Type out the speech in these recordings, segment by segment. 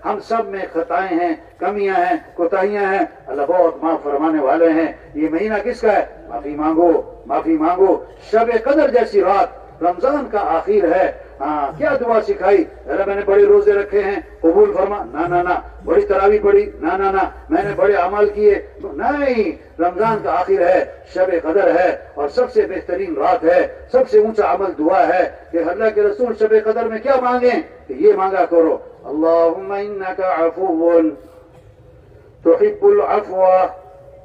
ہم سب میں خطائیں ہیں، کمیاں ہیں، کوتاہیاں ہیں، اللہ بہت معاف فرمانے والے ہیں۔ یہ مہینہ کس کا ہے؟ معافی مانگو، معافی مانگو۔ شب قدر جیسی رات رمضان کا آخر ہے، ہاں کیا دعا سکھائی؟ اللہ میں نے بڑے روزے رکھے ہیں، قبول فرما، نہ بڑی تراویح پڑھی، نہ میں نے بڑے اعمال کیے، نہیں، رمضان کا آخر ہے، شب قدر ہے، اور سب سے بہترین رات ہے، سب سے اونچا عمل دعا ہے کہ اللہ کے رسول شب قدر میں کیا مانگیں کہ یہ مانگا کرو، اللہم انکا عفو تحب العفو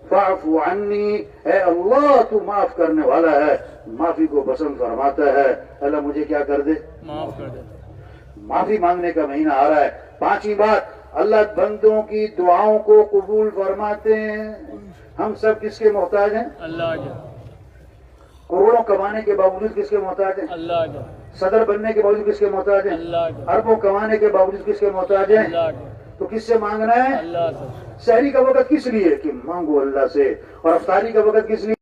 فاعف عنی، اے اللہ تو معاف کرنے والا ہے، معافی کو پسند فرماتا ہے، اللہ مجھے کیا کر دے؟ معاف کر دے۔ معافی مانگنے کا مہینہ آ رہا ہے۔ پانچویں بات، اللہ بندوں کی دعاؤں کو قبول فرماتے ہیں۔ ہم سب کس کے محتاج ہیں؟ اللہ کے۔ کروڑوں کمانے کے باوجود کس کے محتاج ہیں؟ اللہ کے۔ صدر بننے کے باوجود کس کے محتاج ہیں؟ اللہ کے۔ اربوں کمانے کے باوجود کس کے محتاج ہیں؟ اللہ کے۔ تو کس سے مانگنا ہے؟ اللہ سے۔ سحری کا وقت کس لیے کہ مانگو اللہ سے، اور افطاری کا وقت کس لیے؟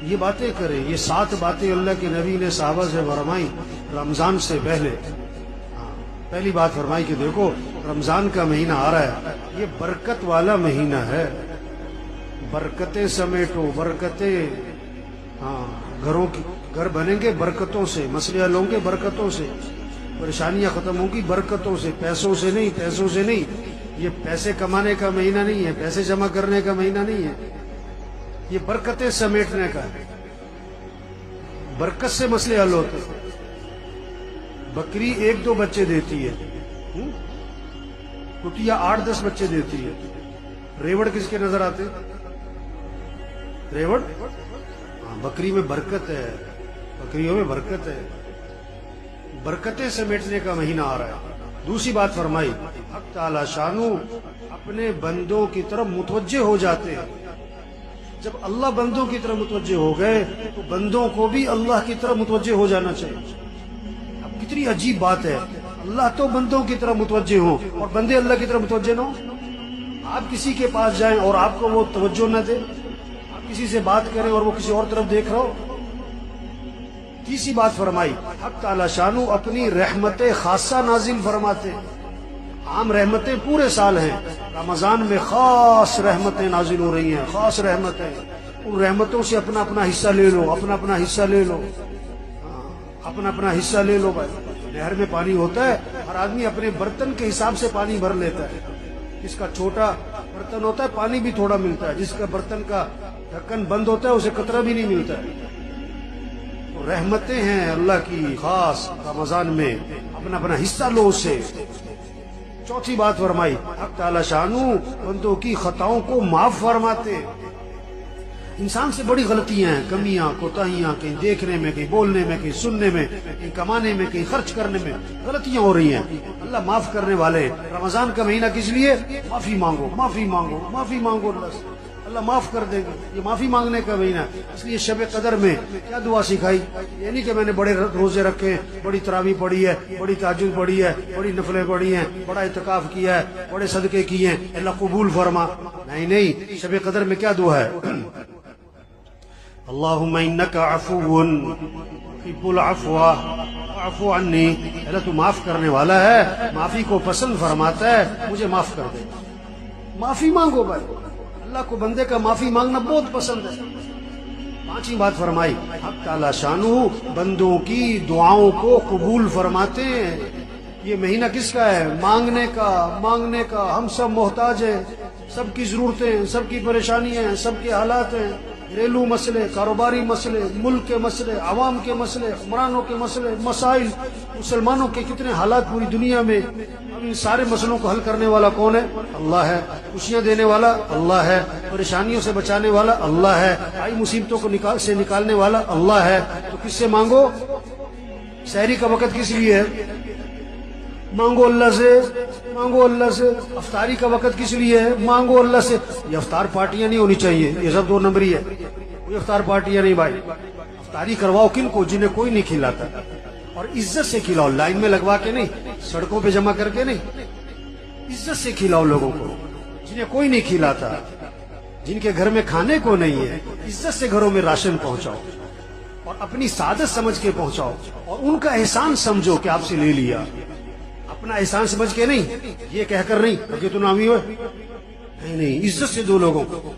یہ باتیں کریں، یہ 7 باتیں اللہ کے نبی نے صحابہ سے فرمائی رمضان سے پہلے۔ پہلی بات فرمائی کہ دیکھو رمضان کا مہینہ آ رہا ہے، یہ برکت والا مہینہ ہے، برکتیں سمیٹو، برکتیں، گھر بنیں گے برکتوں سے، مسئلے حل ہوں گے برکتوں سے، پریشانیاں ختم ہوں گی برکتوں سے، پیسوں سے نہیں۔ یہ پیسے کمانے کا مہینہ نہیں ہے، پیسے جمع کرنے کا مہینہ نہیں ہے، یہ برکتیں سمیٹنے کا ہے، برکت سے مسئلے حل ہوتے ہیں۔ بکری 1-2 بچے دیتی ہے، کٹیا 8-10 بچے دیتی ہے، ریوڑ کس کے نظر آتے؟ ریوڑ، بکری میں برکت ہے، بکریوں میں برکت ہے، برکتیں سمیٹنے کا مہینہ آ رہا ہے۔ دوسری بات فرمائی، حق تعالی شانو اپنے بندوں کی طرف متوجہ ہو جاتے ہیں۔ جب اللہ بندوں کی طرف متوجہ ہو گئے تو بندوں کو بھی اللہ کی طرف متوجہ ہو جانا چاہیے۔ اب کتنی عجیب بات ہے، اللہ تو بندوں کی طرف متوجہ ہو اور بندے اللہ کی طرف متوجہ نہ ہو۔ آپ کسی کے پاس جائیں اور آپ کو وہ توجہ نہ دے، آپ کسی سے بات کریں اور وہ کسی اور طرف دیکھ رہا ہو۔ تیسری بات فرمائی، حق تعالی شانو اپنی رحمت خاصہ نازل فرماتے ہیں۔ عام رحمتیں پورے سال ہیں، رمضان میں خاص رحمتیں نازل ہو رہی ہیں، خاص رحمتیں، ان رحمتوں سے اپنا اپنا حصہ لے لو، اپنا اپنا حصہ لے لو، اپنا اپنا حصہ لے لو۔ بھائی نہر میں پانی ہوتا ہے، ہر آدمی اپنے برتن کے حساب سے پانی بھر لیتا ہے، جس کا چھوٹا برتن ہوتا ہے پانی بھی تھوڑا ملتا ہے، جس کا برتن کا ڈھکن بند ہوتا ہے اسے قطرہ بھی نہیں ملتا ہے۔ رحمتیں ہیں اللہ کی خاص رمضان میں، اپنا اپنا حصہ لو اس سے۔ چوتھی بات فرمائی، حق تعالی شانو بندوں کی خطاؤں کو معاف فرماتے۔ انسان سے بڑی غلطیاں ہیں، کمیاں، کوتاہیاں، کہیں دیکھنے میں، کہیں بولنے میں، کہیں سننے میں، کہیں کمانے میں، کہیں خرچ کرنے میں غلطیاں ہو رہی ہیں، اللہ معاف کرنے والے ہیں۔ رمضان کا مہینہ کس لیے؟ معافی مانگو، معافی مانگو، معافی مانگو، اللہ معاف کر دے گا۔ یہ معافی مانگنے کا مہینہ، اس لیے شب قدر میں کیا دعا سکھائی؟ یہ نہیں کہ میں نے بڑے روزے رکھے ہیں، بڑی تراویح پڑھی ہے، بڑی تہجد پڑھی ہے، بڑی نفلیں پڑھی ہیں، بڑا اعتکاف کیا ہے، بڑے صدقے کیے ہیں، اللہ قبول فرما۔ نہیں، شب قدر میں کیا دعا ہے؟ اللہم انکا عفو تحب العفو فاعف عنی، اللہ تو معاف کرنے والا ہے، معافی کو پسند فرماتا ہے، مجھے معاف کر دے۔ معافی مانگو بھائی، اللہ کو بندے کا معافی مانگنا بہت پسند ہے۔ پانچویں بات فرمائی، حق تعالی شانو بندوں کی دعاؤں کو قبول فرماتے ہیں۔ یہ مہینہ کس کا ہے؟ مانگنے کا۔ ہم سب محتاج ہیں، سب کی ضرورتیں ہیں، سب کی پریشانیاں ہیں، سب کے حالات ہیں، گھریلو مسئلے، کاروباری مسئلے، ملک کے مسئلے، عوام کے مسئلے، حکمرانوں کے مسئلے، مسائل، مسلمانوں کے کتنے حالات پوری دنیا میں۔ اب ان سارے مسئلوں کو حل کرنے والا کون ہے؟ اللہ ہے۔ خوشیاں دینے والا اللہ ہے، پریشانیوں سے بچانے والا اللہ ہے، آئی مصیبتوں کو نکالنے والا اللہ ہے۔ تو کس سے مانگو؟ سحری کا وقت کس لیے ہے؟ مانگو اللہ سے، مانگو اللہ سے۔ افطاری کا وقت کس لیے ہے؟ مانگو اللہ سے۔ یہ افطار پارٹیاں نہیں ہونی چاہیے، یہ سب 2 نمبری ہے، کوئی افطار پارٹیاں نہیں بھائی۔ افطاری کرواؤ کن کو؟ جنہیں کوئی نہیں کھلاتا، اور عزت سے کھلاؤ، لائن میں لگوا کے نہیں، سڑکوں پہ جمع کر کے نہیں، عزت سے کھلاؤ لوگوں کو، جنہیں کوئی نہیں کھلاتا، جن کے گھر میں کھانے کو نہیں ہے، عزت سے گھروں میں راشن پہنچاؤ اور اپنی سعادت سمجھ کے پہنچاؤ، اور ان کا احسان سمجھو کہ آپ سے لے لیا، اپنا احسان سمجھ کے نہیں، یہ کہہ کر نہیں کہ تو نامی ہوئے، نہیں، عزت سے دو لوگوں کو.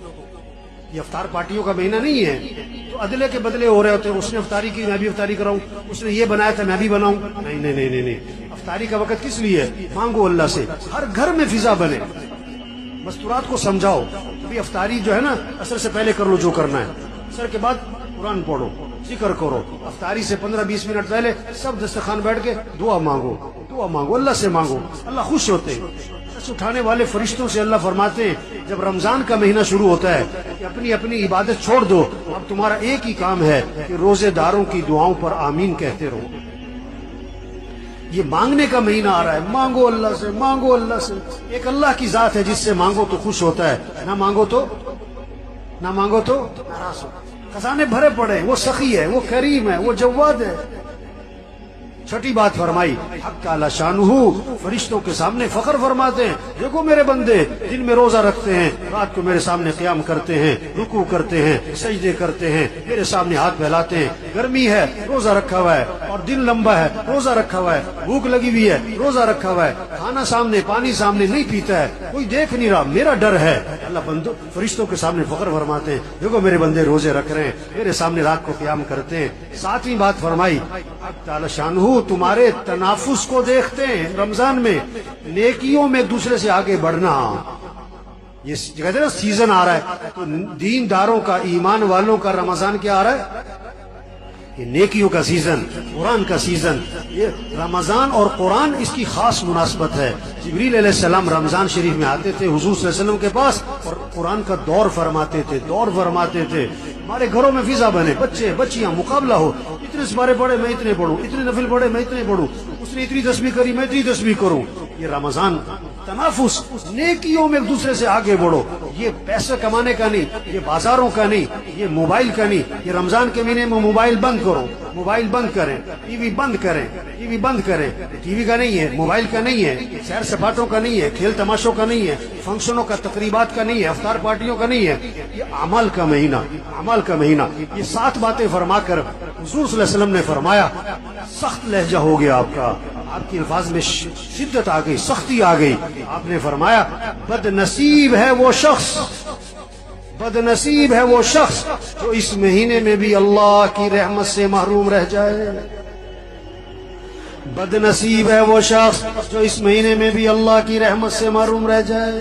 یہ افطار پارٹیوں کا مہینہ نہیں ہے تو عدلے کے بدلے ہو رہے ہوتے ہیں. اس نے افطاری کی میں بھی افطاری کراؤں، اس نے یہ بنایا تھا میں بھی بناؤں. نہیں نہیں نہیں نہیں نہیں، افطاری کا وقت کس لیے ہے؟ مانگو اللہ سے، ہر گھر میں فضا بنے. مستورات کو سمجھاؤ بھی افطاری جو ہے نا عصر سے پہلے کر لو جو کرنا ہے، عصر کے بعد قرآن پڑھو، ذکر کرو. افطاری سے 15-20 منٹ پہلے سب دسترخوان بیٹھ کے دعا مانگو، دعا مانگو، اللہ سے مانگو. اللہ خوش ہوتے ہیں. اٹھانے والے فرشتوں سے اللہ فرماتے ہیں جب رمضان کا مہینہ شروع ہوتا ہے کہ اپنی اپنی عبادت چھوڑ دو، اب تمہارا ایک ہی کام ہے کہ روزے داروں کی دعاؤں پر آمین کہتے رہو. یہ مانگنے کا مہینہ آ رہا ہے، مانگو اللہ سے، مانگو اللہ سے. ایک اللہ کی ذات ہے جس سے مانگو تو خوش ہوتا ہے، نہ مانگو تو ناراض ہو. خزانے بھرے پڑے ہیں، وہ سخی ہے، وہ کریم ہے، وہ جواد ہے. چھٹی بات فرمائی، حق تعالی شانہ فرشتوں کے سامنے فخر فرماتے ہیں، دیکھو میرے بندے دن میں روزہ رکھتے ہیں، رات کو میرے سامنے قیام کرتے ہیں، رکوع کرتے ہیں، سجدے کرتے ہیں، میرے سامنے ہاتھ پھیلاتے ہیں. گرمی ہے روزہ رکھا ہوا ہے، اور دن لمبا ہے روزہ رکھا ہوا ہے، بھوک لگی ہوئی ہے روزہ رکھا ہوا ہے، کھانا سامنے پانی سامنے نہیں پیتا ہے، کوئی دیکھ نہیں رہا، میرا ڈر ہے. اللہ بندوں فرشتوں کے سامنے فخر فرماتے ہیں، دیکھو میرے بندے روزے رکھ رہے ہیں، میرے سامنے رات کو قیام کرتے ہیں. ساتویں بات فرمائی، حق تعالی شانہ تمہارے تنافس کو دیکھتے ہیں رمضان میں، نیکیوں میں ایک دوسرے سے آگے بڑھنا. یہ کہتے ہیں نا سیزن آ رہا ہے تو دین داروں کا، ایمان والوں کا رمضان کیا آ رہا ہے؟ یہ نیکیوں کا سیزن، قرآن کا سیزن. یہ رمضان اور قرآن اس کی خاص مناسبت ہے. جبریل علیہ السلام رمضان شریف میں آتے تھے حضور صلی اللہ علیہ وسلم کے پاس اور قرآن کا دور فرماتے تھے. ہمارے گھروں میں فضا بنے، بچے بچیاں مقابلہ ہو، اتنے سپارے پڑھے میں اتنے پڑھوں، اتنے نفل پڑھے میں اتنے پڑھوں، اس نے اتنی تسبیح کری میں اتنی تسبیح کروں. یہ رمضان تنافس، نیکیوں میں ایک دوسرے سے آگے بڑھو. یہ پیسے کمانے کا نہیں، یہ بازاروں کا نہیں، یہ موبائل کا نہیں. یہ رمضان کے مہینے میں موبائل بند کرو، موبائل بند کریں، ٹی وی بند کریں، ٹی وی بند کریں. ٹی وی کا نہیں ہے، موبائل کا نہیں ہے، سیر سپاٹوں کا نہیں ہے، کھیل تماشوں کا نہیں ہے، فنکشنوں کا، تقریبات کا نہیں ہے، افطار پارٹیوں کا نہیں ہے. یہ اعمال کا مہینہ، اعمال کا مہینہ. یہ 7 باتیں فرما کر حضور صلی اللہ علیہ وسلم نے فرمایا سخت لہجہ ہو گیا آپ کا، آپ کی الفاظ میں شدت آ گئی، سختی آ گئی. آپ نے فرمایا بد نصیب ہے وہ شخص، بد نصیب ہے وہ شخص جو اس مہینے میں بھی اللہ کی رحمت سے محروم رہ جائے. بد نصیب ہے وہ شخص جو اس مہینے میں بھی اللہ کی رحمت سے محروم رہ جائے.